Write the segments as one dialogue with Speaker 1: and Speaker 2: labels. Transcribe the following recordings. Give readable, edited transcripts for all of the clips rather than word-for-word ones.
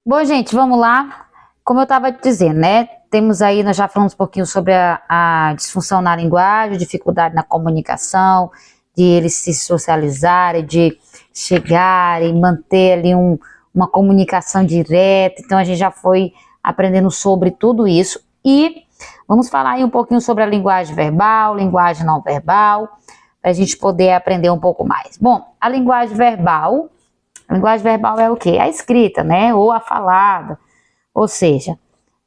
Speaker 1: Bom, gente, vamos lá. Como eu estava dizendo, né? Temos aí, nós já falamos um pouquinho sobre a disfunção na linguagem, dificuldade na comunicação, de eles se socializarem, de chegarem, manter ali uma comunicação direta. Então, a gente já foi aprendendo sobre tudo isso. E vamos falar aí um pouquinho sobre a linguagem verbal, linguagem não verbal, para a gente poder aprender um pouco mais. Bom, a linguagem verbal é o quê? A escrita, né? Ou a falada. Ou seja,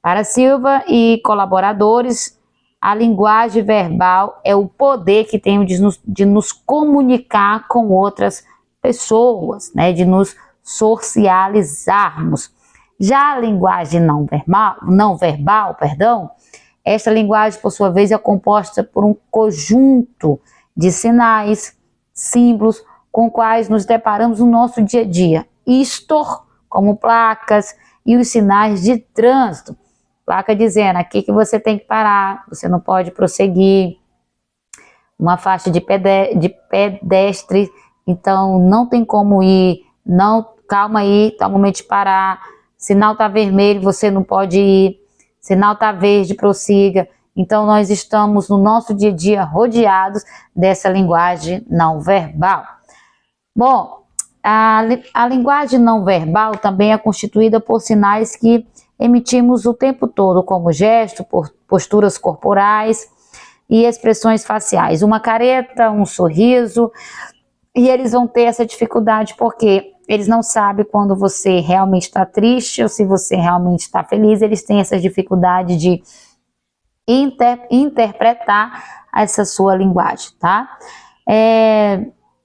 Speaker 1: para Silva e colaboradores, a linguagem verbal é o poder que tem de nos comunicar com outras pessoas, né? De nos socializarmos. Já a linguagem não verbal, esta linguagem, por sua vez, é composta por um conjunto de sinais, símbolos, com quais nos deparamos no nosso dia a dia. Isto como placas e os sinais de trânsito. Placa dizendo aqui que você tem que parar, você não pode prosseguir. Uma faixa de pedestre, então não tem como ir, não, calma aí, tá o momento de parar. Sinal tá vermelho, você não pode ir. Sinal tá verde, prossiga. Então nós estamos no nosso dia a dia rodeados dessa linguagem não verbal. Bom, a linguagem não verbal também é constituída por sinais que emitimos o tempo todo, como gestos, posturas corporais e expressões faciais. Uma careta, um sorriso, e eles vão ter essa dificuldade porque eles não sabem quando você realmente está triste ou se você realmente está feliz. Eles têm essa dificuldade de interpretar essa sua linguagem, tá?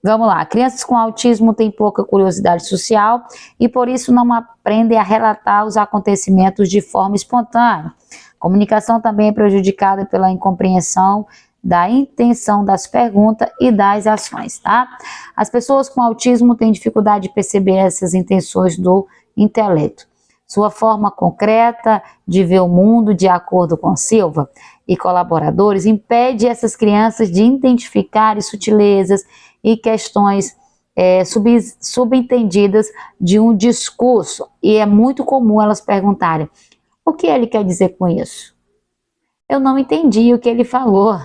Speaker 1: Vamos lá, crianças com autismo têm pouca curiosidade social e por isso não aprendem a relatar os acontecimentos de forma espontânea. A comunicação também é prejudicada pela incompreensão da intenção das perguntas e das ações, tá? As pessoas com autismo têm dificuldade de perceber essas intenções do intelecto. Sua forma concreta de ver o mundo, de acordo com Silva e colaboradores, impede essas crianças de identificar sutilezas e questões subentendidas de um discurso. E é muito comum elas perguntarem: o que ele quer dizer com isso? Eu não entendi o que ele falou.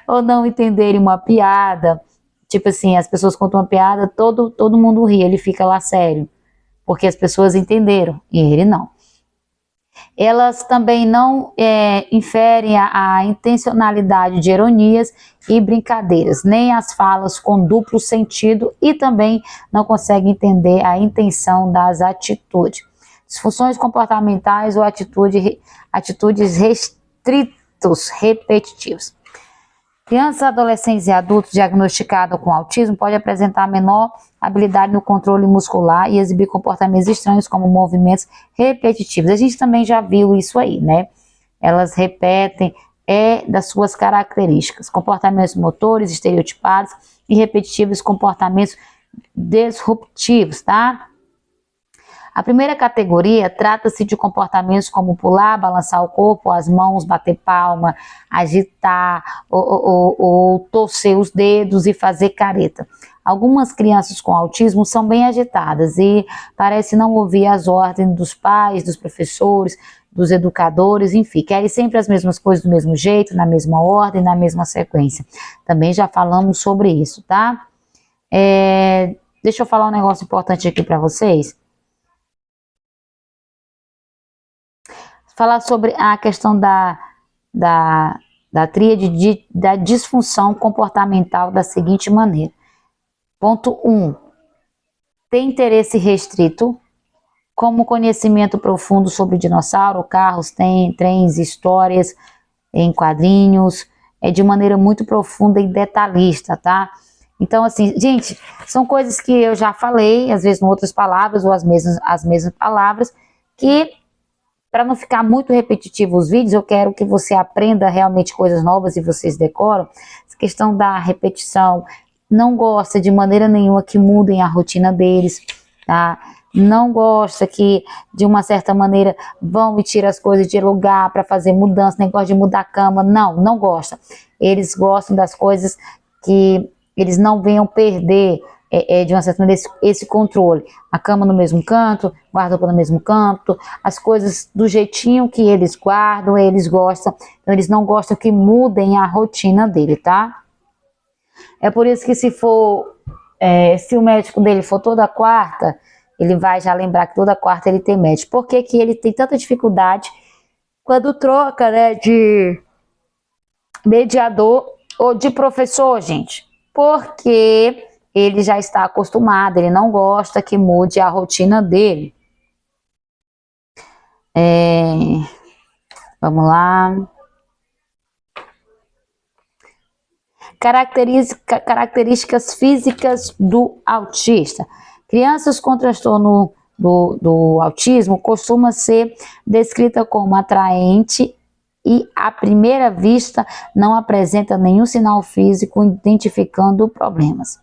Speaker 1: Ou não entenderem uma piada. Tipo assim, as pessoas contam uma piada, todo mundo ri, ele fica lá sério. Porque as pessoas entenderam, e ele não. Elas também não inferem a intencionalidade de ironias e brincadeiras, nem as falas com duplo sentido e também não conseguem entender a intenção das atitudes. Disfunções comportamentais ou atitudes restritos repetitivos. Crianças, adolescentes e adultos diagnosticados com autismo podem apresentar menor habilidade no controle muscular e exibir comportamentos estranhos como movimentos repetitivos. A gente também já viu isso aí, né? Elas repetem das suas características, comportamentos motores estereotipados e repetitivos, comportamentos disruptivos, tá? A primeira categoria trata-se de comportamentos como pular, balançar o corpo, as mãos, bater palma, agitar ou torcer os dedos e fazer careta. Algumas crianças com autismo são bem agitadas e parecem não ouvir as ordens dos pais, dos professores, dos educadores, enfim, querem sempre as mesmas coisas do mesmo jeito, na mesma ordem, na mesma sequência. Também já falamos sobre isso, tá? Deixa eu falar um negócio importante aqui para vocês. Falar sobre a questão da tríade da disfunção comportamental da seguinte maneira. Ponto 1. Tem interesse restrito, como conhecimento profundo sobre dinossauro, carros, trens, histórias em quadrinhos, de maneira muito profunda e detalhista, tá? Então, assim, gente, são coisas que eu já falei, às vezes em outras palavras ou as mesmas palavras, que para não ficar muito repetitivo os vídeos, eu quero que você aprenda realmente coisas novas e vocês decoram. Essa questão da repetição, não gosta de maneira nenhuma que mudem a rotina deles, tá? Não gosta que, de uma certa maneira, vão e tiram as coisas de lugar para fazer mudança, negócio de mudar a cama, não gosta. Eles gostam das coisas que eles não venham perder de uma certa maneira, esse controle. A cama no mesmo canto, guarda-roupa no mesmo canto, as coisas do jeitinho que eles guardam, eles gostam. Então, eles não gostam que mudem a rotina dele, tá? É por isso que se o médico dele for toda quarta, ele vai já lembrar que toda quarta ele tem médico. Por que que ele tem tanta dificuldade quando troca, né, de mediador ou de professor, gente? Porque ele já está acostumado, ele não gosta que mude a rotina dele. Vamos lá. Características físicas do autista. Crianças com transtorno do autismo costuma ser descrita como atraente e, à primeira vista, não apresenta nenhum sinal físico identificando problemas.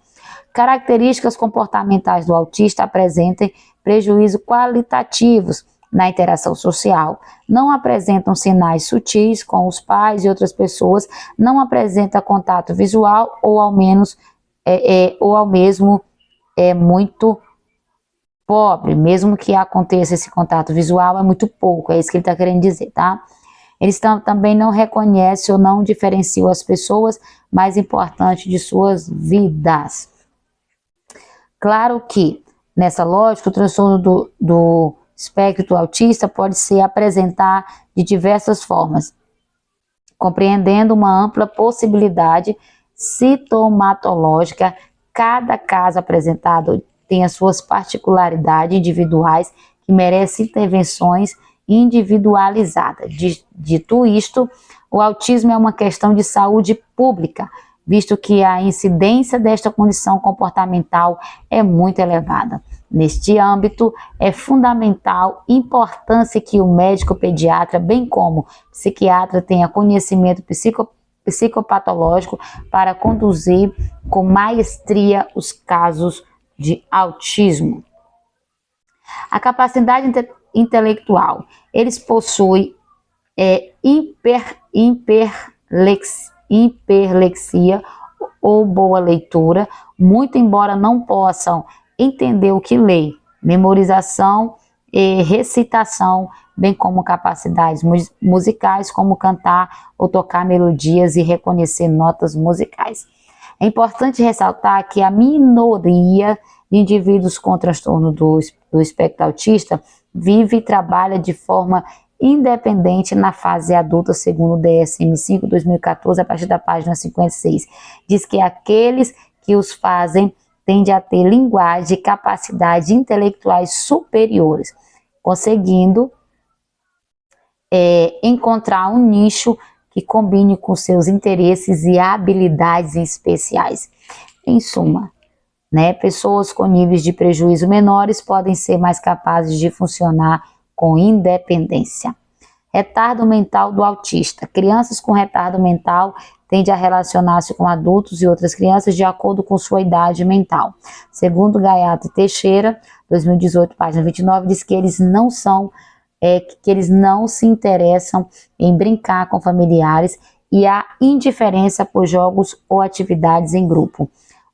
Speaker 1: Características comportamentais do autista apresentem prejuízos qualitativos na interação social, não apresentam sinais sutis com os pais e outras pessoas, não apresenta contato visual ou ao mesmo muito pobre, mesmo que aconteça esse contato visual, é muito pouco, é isso que ele está querendo dizer, tá? Eles também não reconhecem ou não diferenciam as pessoas mais importantes de suas vidas. Claro que, nessa lógica, o transtorno do espectro autista pode se apresentar de diversas formas, compreendendo uma ampla possibilidade sintomatológica. Cada caso apresentado tem as suas particularidades individuais que merecem intervenções individualizadas. Dito isto, o autismo é uma questão de saúde pública, visto que a incidência desta condição comportamental é muito elevada. Neste âmbito, é fundamental importância que o médico pediatra, bem como psiquiatra, tenha conhecimento psicopatológico para conduzir com maestria os casos de autismo. A capacidade intelectual. Eles possuem hiperlexia ou boa leitura, muito embora não possam entender o que lê, memorização e recitação, bem como capacidades musicais, como cantar ou tocar melodias e reconhecer notas musicais. É importante ressaltar que a minoria de indivíduos com transtorno do espectro autista vive e trabalha de forma independente na fase adulta, segundo o DSM-5 2014, a partir da página 56. Diz que aqueles que os fazem tendem a ter linguagem e capacidades intelectuais superiores, conseguindo encontrar um nicho que combine com seus interesses e habilidades especiais. Em suma, pessoas com níveis de prejuízo menores podem ser mais capazes de funcionar com independência. Retardo mental do autista. Crianças com retardo mental tendem a relacionar-se com adultos e outras crianças de acordo com sua idade mental. Segundo Gaiato e Teixeira, 2018, página 29, diz que eles não se interessam em brincar com familiares e há indiferença por jogos ou atividades em grupo.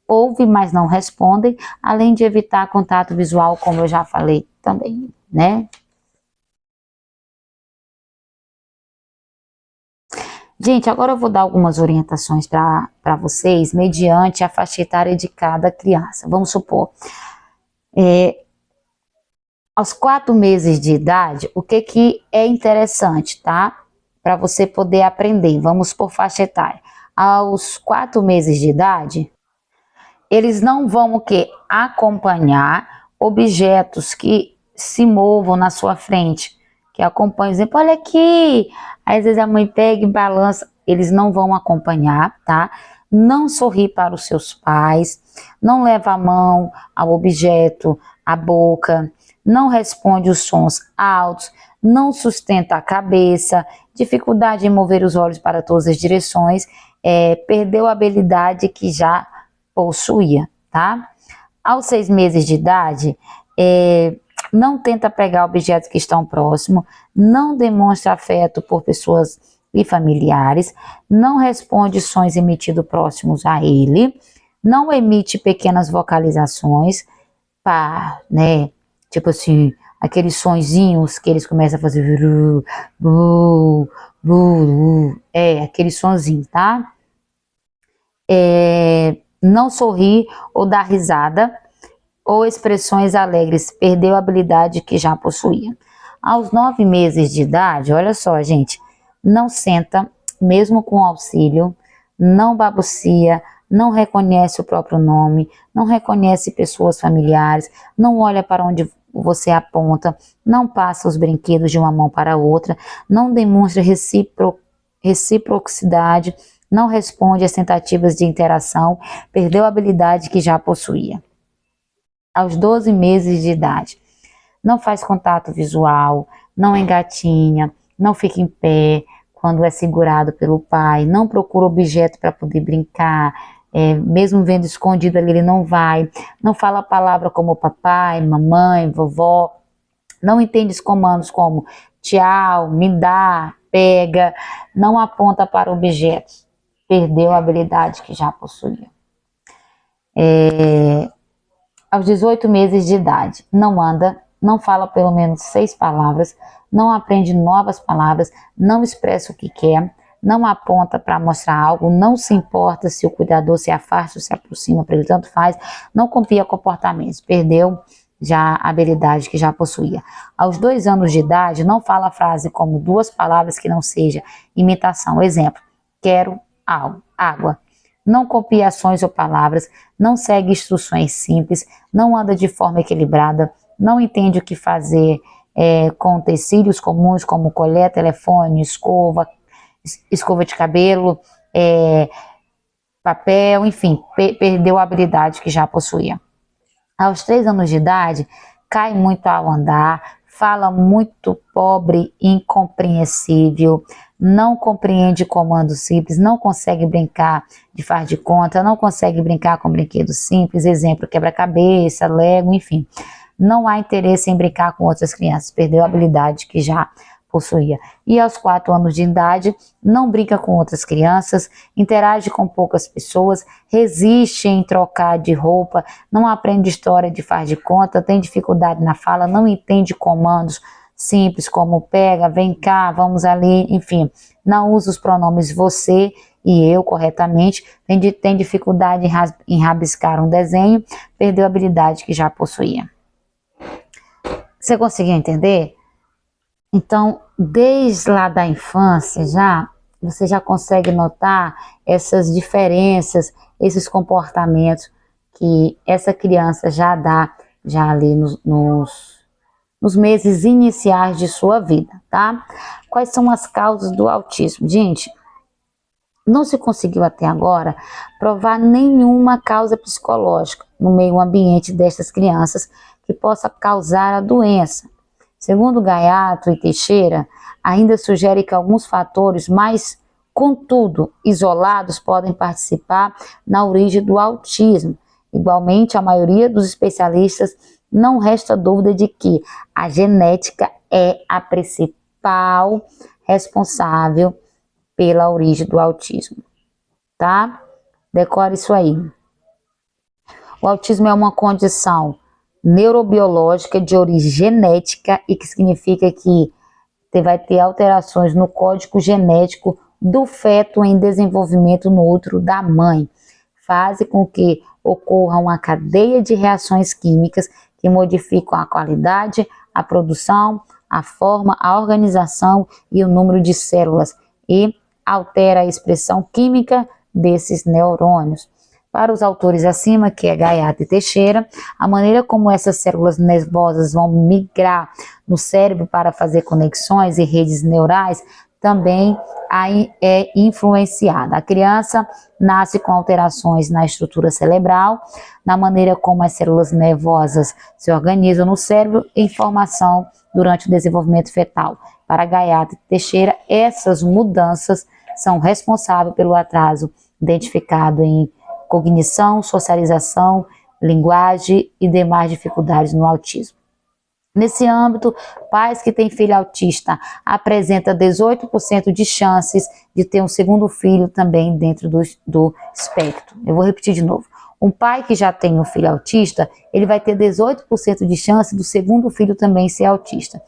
Speaker 1: Ouvem, mas não respondem, além de evitar contato visual, como eu já falei também, Gente, agora eu vou dar algumas orientações para vocês, mediante a faixa etária de cada criança. Vamos supor, aos 4 meses de idade, o que é interessante, tá? Para você poder aprender, vamos por faixa etária. Aos 4 meses de idade, eles não vão acompanhar objetos que se movam na sua frente, que acompanham, por exemplo, olha aqui, às vezes a mãe pega e balança, eles não vão acompanhar, tá? Não sorri para os seus pais, não leva a mão ao objeto, à boca, não responde os sons altos, não sustenta a cabeça, dificuldade em mover os olhos para todas as direções, perdeu a habilidade que já possuía, tá? Aos 6 meses de idade, não tenta pegar objetos que estão próximos, não demonstra afeto por pessoas e familiares, não responde sons emitidos próximos a ele, não emite pequenas vocalizações, pá, né? Tipo assim, aqueles sonzinhos que eles começam a fazer, aquele sonzinho, tá? Não sorri ou dar risada, ou expressões alegres, perdeu a habilidade que já possuía. Aos 9 meses de idade, olha só, gente, não senta, mesmo com auxílio, não babucia, não reconhece o próprio nome, não reconhece pessoas familiares, não olha para onde você aponta, não passa os brinquedos de uma mão para outra, não demonstra reciprocidade, não responde às tentativas de interação, perdeu a habilidade que já possuía. Aos 12 meses de idade, não faz contato visual, não engatinha, não fica em pé quando é segurado pelo pai, não procura objeto para poder brincar, mesmo vendo escondido ali ele não vai, não fala a palavra como papai, mamãe, vovó, não entende os comandos como tchau, me dá, pega, não aponta para objetos, perdeu a habilidade que já possuía. Aos 18 meses de idade, não anda, não fala pelo menos 6 palavras, não aprende novas palavras, não expressa o que quer, não aponta para mostrar algo, não se importa se o cuidador se afasta ou se aproxima, para ele tanto faz, não copia comportamentos, perdeu já a habilidade que já possuía. Aos 2 anos de idade, não fala a frase como 2 palavras que não seja imitação. Exemplo, quero água. Não copia ações ou palavras, não segue instruções simples, não anda de forma equilibrada, não entende o que fazer com utensílios comuns como colher, telefone, escova de cabelo, papel, enfim, perdeu a habilidade que já possuía. Aos 3 anos de idade, cai muito ao andar, fala muito pobre, incompreensível, não compreende comandos simples, não consegue brincar de faz de conta, não consegue brincar com brinquedos simples, exemplo, quebra-cabeça, Lego, enfim. Não há interesse em brincar com outras crianças, perdeu a habilidade que já possuía. E aos 4 anos de idade, não brinca com outras crianças, interage com poucas pessoas, resiste em trocar de roupa, não aprende história de faz de conta, tem dificuldade na fala, não entende comandos simples como pega, vem cá, vamos ali, enfim, não usa os pronomes você e eu corretamente, tem dificuldade em rabiscar um desenho, perdeu a habilidade que já possuía. Você conseguiu entender? Então, desde lá da infância você já consegue notar essas diferenças, esses comportamentos que essa criança já dá ali nos meses iniciais de sua vida, tá? Quais são as causas do autismo? Gente, não se conseguiu até agora provar nenhuma causa psicológica no meio ambiente destas crianças que possa causar a doença. Segundo Gaiato e Teixeira, ainda sugere que alguns fatores mais, contudo, isolados podem participar na origem do autismo. Igualmente, a maioria dos especialistas não resta dúvida de que a genética é a principal responsável pela origem do autismo, tá? Decore isso aí. O autismo é uma condição neurobiológica de origem genética e que significa que você vai ter alterações no código genético do feto em desenvolvimento no útero da mãe. Faz com que ocorra uma cadeia de reações químicas que modificam a qualidade, a produção, a forma, a organização e o número de células e altera a expressão química desses neurônios. Para os autores acima, que é Gaiato e Teixeira, a maneira como essas células nervosas vão migrar no cérebro para fazer conexões e redes neurais também é influenciada. A criança nasce com alterações na estrutura cerebral, na maneira como as células nervosas se organizam no cérebro e informação durante o desenvolvimento fetal. Para Gaiato e Teixeira, essas mudanças são responsáveis pelo atraso identificado em cognição, socialização, linguagem e demais dificuldades no autismo. Nesse âmbito, pais que têm filho autista apresentam 18% de chances de ter um segundo filho também dentro do espectro. Eu vou repetir de novo. Um pai que já tem um filho autista, ele vai ter 18% de chance do segundo filho também ser autista.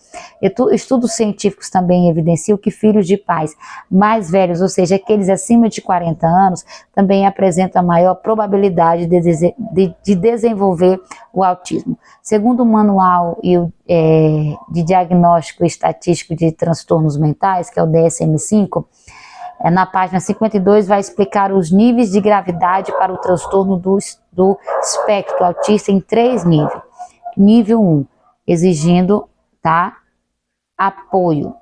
Speaker 1: Estudos científicos também evidenciam que filhos de pais mais velhos, ou seja, aqueles acima de 40 anos, também apresentam a maior probabilidade de desenvolver o autismo. Segundo o Manual de Diagnóstico Estatístico de Transtornos Mentais, que é o DSM-5, na página 52 vai explicar os níveis de gravidade para o transtorno do espectro autista em 3 níveis. Nível 1, exigindo, tá, apoio,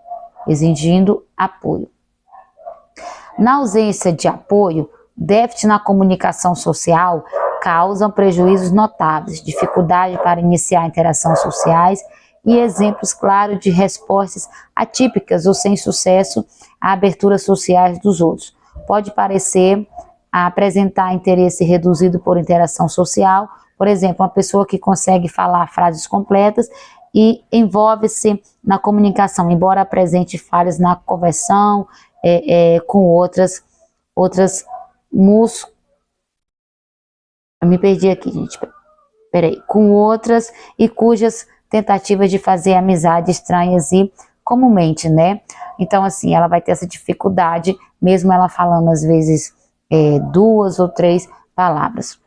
Speaker 1: exigindo apoio. Na ausência de apoio, déficit na comunicação social causam prejuízos notáveis, dificuldade para iniciar interações sociais e exemplos claros de respostas atípicas ou sem sucesso a aberturas sociais dos outros. Pode parecer apresentar interesse reduzido por interação social, por exemplo, uma pessoa que consegue falar frases completas e envolve-se na comunicação, embora apresente falhas na conversão com outras eu me perdi aqui, gente. Peraí. Com outras e cujas tentativas de fazer amizade estranhas e comumente, né? Então, assim, ela vai ter essa dificuldade, mesmo ela falando, às vezes, 2 ou 3 palavras.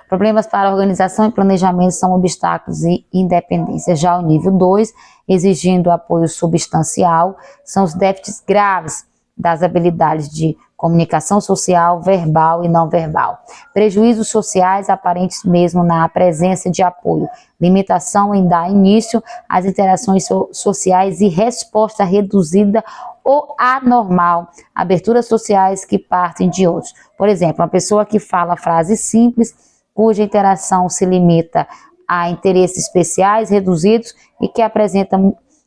Speaker 1: Problemas para organização e planejamento são obstáculos e independência. Já o nível 2, exigindo apoio substancial, são os déficits graves das habilidades de comunicação social, verbal e não verbal. Prejuízos sociais aparentes mesmo na presença de apoio. Limitação em dar início às interações sociais e resposta reduzida ou anormal. Aberturas sociais que partem de outros. Por exemplo, uma pessoa que fala frases simples, cuja interação se limita a interesses especiais reduzidos e que apresenta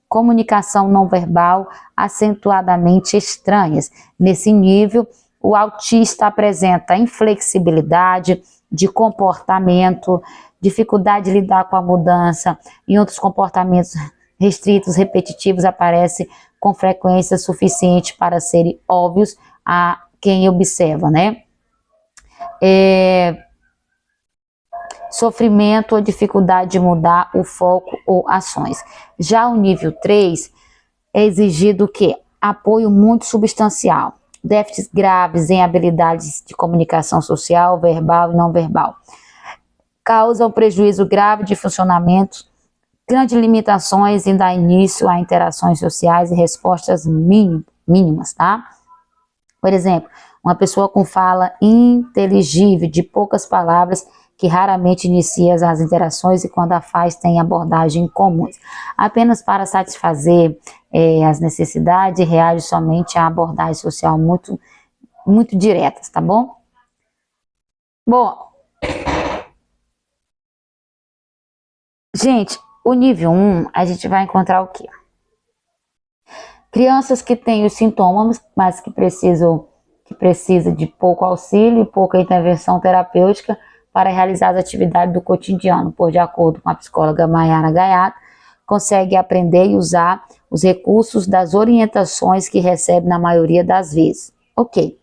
Speaker 1: comunicação não verbal acentuadamente estranhas. Nesse nível, o autista apresenta inflexibilidade de comportamento, dificuldade de lidar com a mudança e outros comportamentos restritos, repetitivos, aparecem com frequência suficiente para serem óbvios a quem observa, né? Sofrimento ou dificuldade de mudar o foco ou ações. Já o nível 3 é exigido o quê? Apoio muito substancial, déficits graves em habilidades de comunicação social, verbal e não verbal. Causam prejuízo grave de funcionamento, grandes limitações em dar início a interações sociais e respostas mínimas, tá? Por exemplo, uma pessoa com fala inteligível de poucas palavras que raramente inicia as interações e quando a faz tem abordagem comuns. Apenas para satisfazer as necessidades, reage somente a abordagem social muito diretas, tá bom? Bom, gente, o nível 1, a gente vai encontrar o quê? Crianças que têm os sintomas, mas que precisa de pouco auxílio e pouca intervenção terapêutica para realizar as atividades do cotidiano, pois, de acordo com a psicóloga Mayara Gaiato, consegue aprender e usar os recursos das orientações que recebe na maioria das vezes. Ok.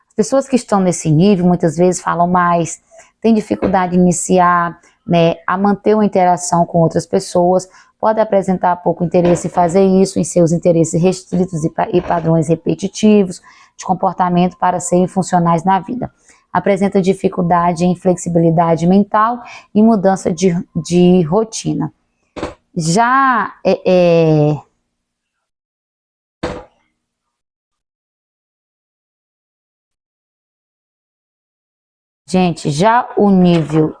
Speaker 1: As pessoas que estão nesse nível, muitas vezes falam mais, têm dificuldade de iniciar, né, a manter uma interação com outras pessoas, pode apresentar pouco interesse em fazer isso, em seus interesses restritos e padrões repetitivos de comportamento para serem funcionais na vida. Apresenta dificuldade em flexibilidade mental e mudança de rotina. Já gente, já o nível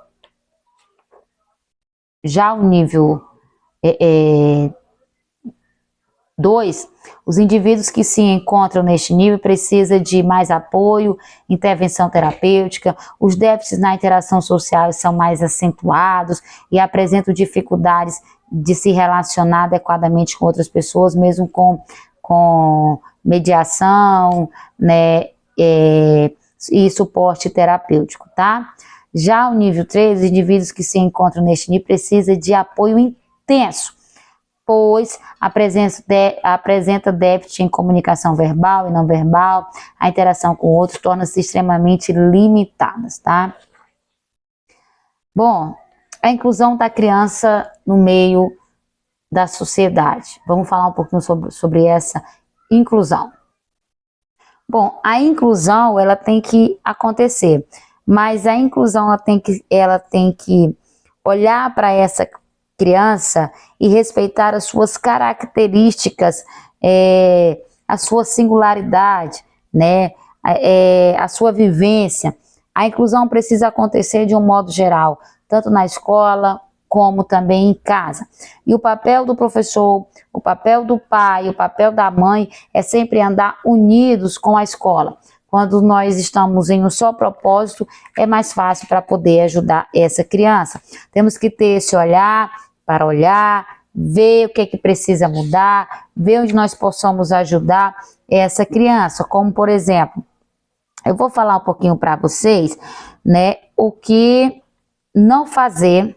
Speaker 1: 2, os indivíduos que se encontram neste nível precisam de mais apoio, intervenção terapêutica, os déficits na interação social são mais acentuados e apresentam dificuldades de se relacionar adequadamente com outras pessoas, mesmo com mediação, né, e suporte terapêutico, tá? Já o nível 3, os indivíduos que se encontram neste nível precisam de apoio intenso pois apresenta déficit em comunicação verbal e não verbal, a interação com outros torna-se extremamente limitadas, tá? Bom, a inclusão da criança no meio da sociedade. Vamos falar um pouquinho sobre essa inclusão. Bom, a inclusão, ela tem que acontecer, mas a inclusão, ela tem que olhar para essa criança e respeitar as suas características, a sua singularidade, né? A sua vivência. A inclusão precisa acontecer de um modo geral, tanto na escola como também em casa. E o papel do professor, o papel do pai, o papel da mãe é sempre andar unidos com a escola. Quando nós estamos em um só propósito, é mais fácil para poder ajudar essa criança. Temos que ter esse olhar para olhar, ver o que é que precisa mudar, ver onde nós possamos ajudar essa criança. Como, por exemplo, eu vou falar um pouquinho para vocês, né, o que não fazer,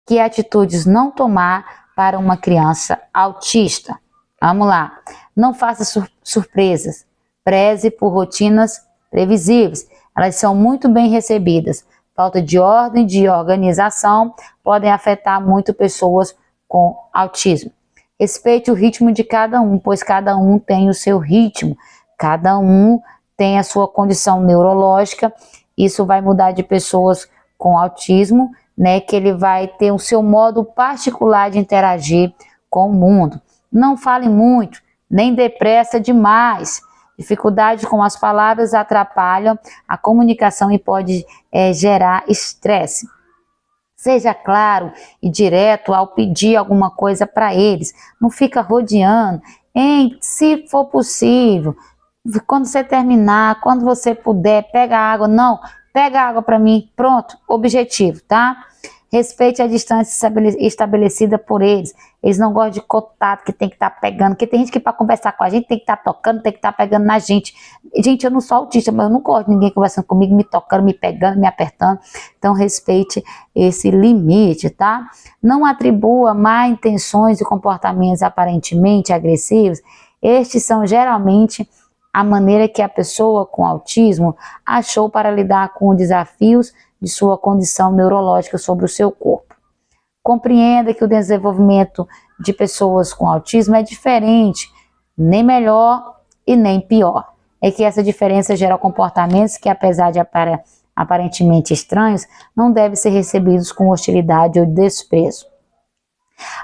Speaker 1: que atitudes não tomar para uma criança autista. Vamos lá. Não faça surpresas. Preze por rotinas previsíveis. Elas são muito bem recebidas. Falta de ordem, de organização, podem afetar muito pessoas com autismo. Respeite o ritmo de cada um, pois cada um tem o seu ritmo. Cada um tem a sua condição neurológica. Isso vai mudar de pessoas com autismo, né, que ele vai ter o seu modo particular de interagir com o mundo. Não fale muito, nem depressa demais. Dificuldade com as palavras atrapalham a comunicação e pode gerar estresse. Seja claro e direto ao pedir alguma coisa para eles. Não fica rodeando. Se for possível, quando você terminar, quando você puder, pega água. Não, pega água para mim. Pronto, objetivo, tá? Respeite a distância estabelecida por eles. Eles não gostam de contato, que tem que estar pegando. Porque tem gente que para conversar com a gente tem que estar tocando, tem que estar pegando na gente. Gente, eu não sou autista, mas eu não gosto de ninguém conversando comigo, me tocando, me pegando, me apertando. Então respeite esse limite, tá? Não atribua má intenções e comportamentos aparentemente agressivos. Estes são geralmente a maneira que a pessoa com autismo achou para lidar com os desafios de sua condição neurológica sobre o seu corpo. Compreenda que o desenvolvimento de pessoas com autismo é diferente, nem melhor e nem pior. É que essa diferença gera comportamentos que, apesar de aparentemente estranhos, não devem ser recebidos com hostilidade ou desprezo.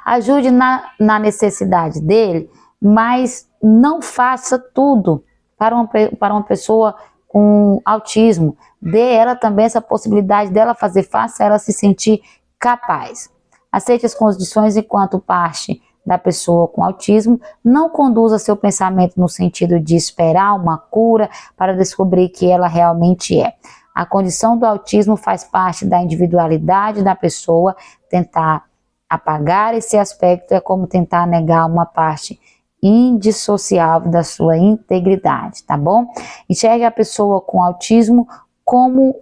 Speaker 1: Ajude na necessidade dele, mas não faça tudo para uma pessoa com autismo. Dê ela também essa possibilidade dela fazer, faça ela se sentir capaz. Aceite as condições enquanto parte da pessoa com autismo. Não conduza seu pensamento no sentido de esperar uma cura para descobrir que ela realmente é. A condição do autismo faz parte da individualidade da pessoa. Tentar apagar esse aspecto é como tentar negar uma parte indissociável da sua integridade, tá bom? Enxergue a pessoa com autismo como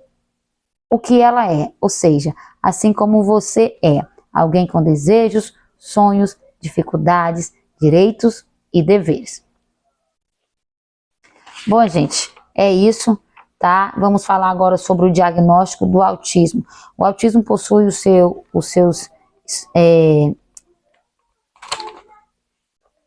Speaker 1: o que ela é, ou seja, assim como você é, alguém com desejos, sonhos, dificuldades, direitos e deveres. Bom, gente, é isso, tá? Vamos falar agora sobre o diagnóstico do autismo. O autismo possui os seus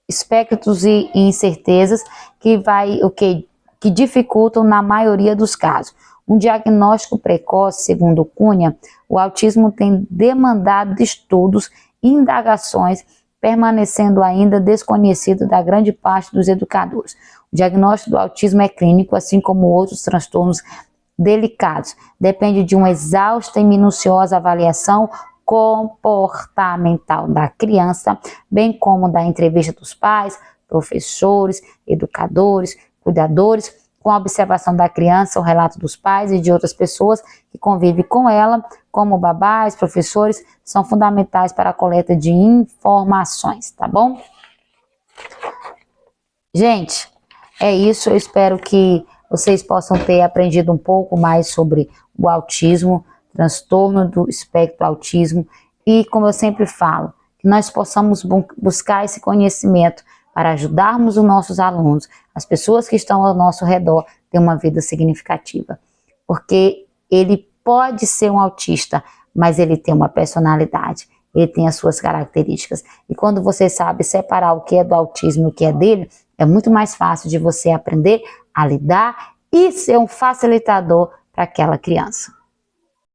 Speaker 1: espectros e incertezas que dificultam na maioria dos casos. Um diagnóstico precoce, segundo Cunha, o autismo tem demandado de estudos e indagações, permanecendo ainda desconhecido da grande parte dos educadores. O diagnóstico do autismo é clínico, assim como outros transtornos delicados. Depende de uma exausta e minuciosa avaliação comportamental da criança, bem como da entrevista dos pais, professores, educadores, cuidadores, com a observação da criança, o relato dos pais e de outras pessoas que convivem com ela, como babás, professores, são fundamentais para a coleta de informações, tá bom? Gente, é isso, eu espero que vocês possam ter aprendido um pouco mais sobre o autismo, transtorno do espectro autismo, e como eu sempre falo, que nós possamos buscar esse conhecimento para ajudarmos os nossos alunos, as pessoas que estão ao nosso redor, ter uma vida significativa. Porque ele pode ser um autista, mas ele tem uma personalidade, ele tem as suas características. E quando você sabe separar o que é do autismo e o que é dele, é muito mais fácil de você aprender a lidar e ser um facilitador para aquela criança.